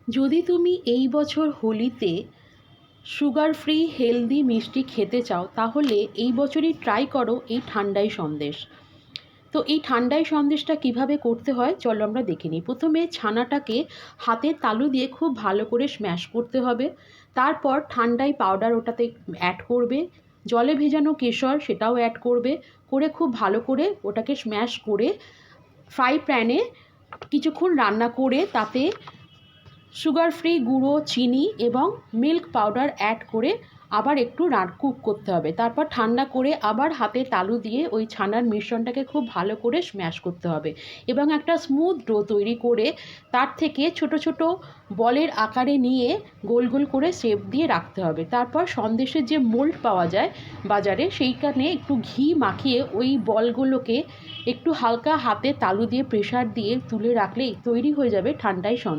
যদি তুমি এই বছর হোলিতে সুগার ফ্রি হেলদি মিষ্টি খেতে চাও তাহলে এই বছরই ট্রাই করো এই ঠান্ডাই সন্দেশ। তো এই ঠান্ডাই সন্দেশটা কিভাবে করতে হয় চলো আমরা দেখে নিই। প্রথমে ছানাটাকে হাতের তালু দিয়ে খুব ভালো করে স্ম্যাশ করতে হবে। তারপর ঠান্ডাই পাউডার ওটাতে অ্যাড করবে, জলে ভেজানো কেশর সেটাও অ্যাড করবে, করে খুব ভালো করে ওটাকে স্ম্যাশ করে ফ্রাই প্যানে কিছুক্ষণ রান্না করে তাতে সুগার ফ্রি গুঁড়ো, চিনি এবং মিল্ক পাউডার অ্যাড করে আবার একটু কুক করতে হবে। তারপর ঠান্ডা করে আবার হাতে তালু দিয়ে ওই ছানার মিশ্রণটাকে খুব ভালো করে স্ম্যাশ করতে হবে এবং একটা স্মুথ ডো তৈরি করে তার থেকে ছোট ছোট বলের আকারে নিয়ে গোল গোল করে শেপ দিয়ে রাখতে হবে। তারপর সন্দেশের যে মোল্ড পাওয়া যায় বাজারে সেইখানে একটু ঘি মাখিয়ে ওই বলগুলোকে একটু হালকা হাতে তালু দিয়ে প্রেসার দিয়ে তুলে রাখলেই তৈরি হয়ে যাবে ঠান্ডাই সন্দেশ।